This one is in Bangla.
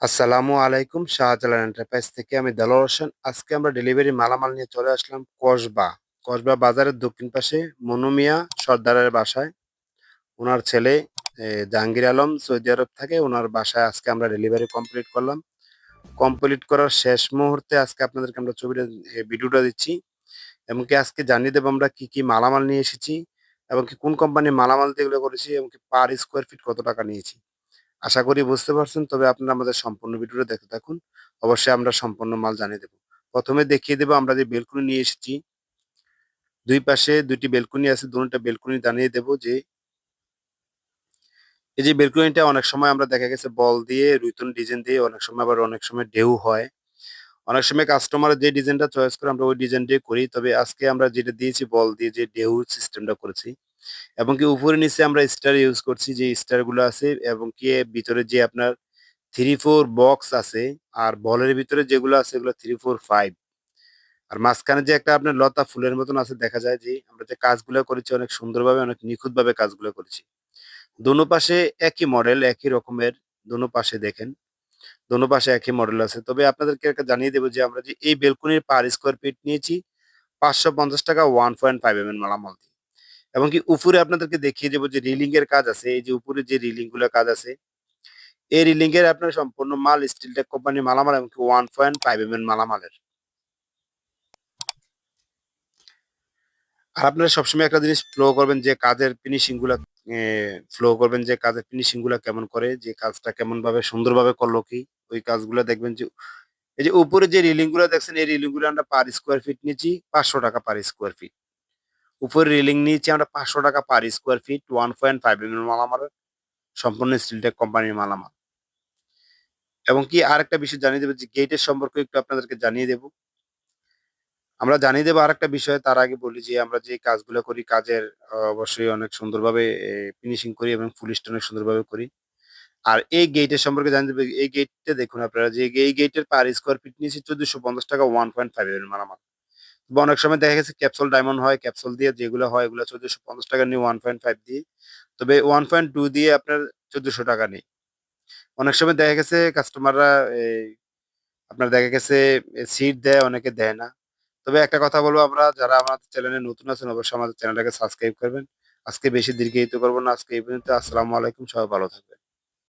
আসসালামু আলাইকুম। শাহজালাল এন্টারপ্রাইজ থেকে আমি দেলোয়ার হোসেন। আজকে আমরা ডেলিভারি মালামাল নিয়ে চলে আসলাম কসবা। কসবা বাজারের দক্ষিণ পাশে মনু মিয়া সর্দারের বাসায়। উনার ছেলে জাহাঙ্গীর আলম সৌদি আরব থাকে। উনার বাসায় আজকে আমরা ডেলিভারি কমপ্লিট করলাম। কমপ্লিট করার শেষ মুহূর্তে আজকে আপনাদেরকে আমরা ভিডিওটা দিচ্ছি। এমনকি আজকে জানিয়ে দেব আমরা কি, কি মালামাল নিয়ে এসেছি এবং কি কোন কোম্পানির মালামাল দিয়ে এগুলো করেছি এবং কি পার স্কোয়ার ফিট কত টাকা নিয়েছি। আশা করি বুঝতে পারছেন। তবে আপনারা আমাদের সম্পূর্ণ ভিডিওটা দেখতে থাকুন। অবশ্যই আমরা সম্পূর্ণ মাল জানিয়ে দেব। ১ম এ দেখিয়ে দেব আমরা যে বেলকনি নিয়ে এসেছি। ২ পাশে ২ টি বেলকনি আছে। দোনোটা বেলকনি জানিয়ে দেব যে এই যে বেলকনিটা অনেক সময় আমরা দেখা গেছে বল দিয়ে রুইতন ডিজাইন দিয়ে অনেক সময় আবার অনেক সময় ঢেউ হয়। অনেক সময় কাস্টমার যে ডিজাইনটা চয়েস করে আমরা ওই ডিজাইনটাই করি। তবে আজকে আমরা যেটা দিয়েছি বল দিয়ে যে ঢেউ সিস্টেমটা করেছি। এবং কি উপরে নিচে আমরা স্টার ইউজ করছি যে স্টার গুলো আছে এবং কি ভিতরে যে আপনার 3-4 বক্স আছে আর বলের ভিতরে যেগুলো আছে এগুলো 3-4-5 আর মাঝখানে যে একটা আপনার লতা ফুলের মতন আছে দেখা যায় যে আমরা যে কাজগুলো করেছি অনেক সুন্দরভাবে অনেক নিখুঁতভাবে কাজগুলো করেছি। দোনো পাশে একই মডেল একই রকমের দোনো পাশে দেখেন। দোনো পাশে একই মডেল আছে। তবে আপনাদেরকে একটা জানিয়ে দেব যে আমরা যে এই বেলকনির পার স্কয়ার ফিট নিয়েছি ৳৫৫০ 1.5 এম এম মালামাল দিয়ে। এবং কি উপরে আপনাদেরকে দেখিয়ে দেব যে রিলিং এর কাজ আছে। এই যে উপরে যে রিলিং গুলা কাজ আছে এই রিলিং এর আপনার সম্পূর্ণ মাল স্টিলটেক কোম্পানির মালামাল এমনকি 1.5 এম এম মালামালের। আর আপনারা সবসময় একটা জিনিস ফলো করবেন যে কাজের ফিনিশিং গুলা ফলো করবেন যে কাজের ফিনিশিং গুলা কেমন করে, যে কাজটা কেমনভাবে সুন্দরভাবে করলো কি। ওই কাজগুলা দেখবেন যে এই যে উপরে যে রিলিং গুলা দেখছেন এই রিলিং গুলো আমরা পার স্কয়ার ফিট নিচ্ছি ৳৫০০ পার স্কয়ার ফিট। উপরে রিলিং নিয়েছি আমরা ৳৫০০ per square feet 1.5 M M মালামালের সম্পূর্ণ স্টিলটেক কোম্পানির মালামাল। এবং কি আরেকটা বিষয় জানিয়ে দেব যে গেটের সম্পর্কে একটু আপনাদেরকে জানিয়ে দেব। আমরা জানিয়ে দেব আরেকটা বিষয় তার আগে বলি যে আমরা যে কাজগুলো করি কাজের অবশ্যই অনেক সুন্দরভাবে ফিনিশিং করি এবং পুলিশটা অনেক সুন্দরভাবে করি। আর এই গেটের সম্পর্কে জানিয়ে দেব এই গেটটা দেখুন আপনারা যে এই গেটের পার স্কয়ার ফিট নিয়েছি ৳১৪৫০ 1.5 এর মালামাল। বা অনেক সময় দেখা গেছে ক্যাপসুল ডায়মন্ড হয়, ক্যাপসুল দিয়ে যেগুলো হয় এগুলো ৳১৪৫০ নিয়ে 1.5 দিয়ে। তবে 1.2 দিয়ে আপনার ৳১৪০০ নেই। অনেক সময় দেখা গেছে কাস্টমাররা আপনার দেখা গেছে সিট দেয়, অনেকে দেয় না। তবে একটা কথা বলবো আমরা যারা আমাদের চ্যানেলে নতুন আছেন অবশ্যই আমাদের চ্যানেলটাকে সাবস্ক্রাইব করবেন। আজকে বেশি দীর্ঘায়িত করব না। আজকে এই পর্যন্ত। আসসালামু আলাইকুম। সবাই ভালো থাকবেন।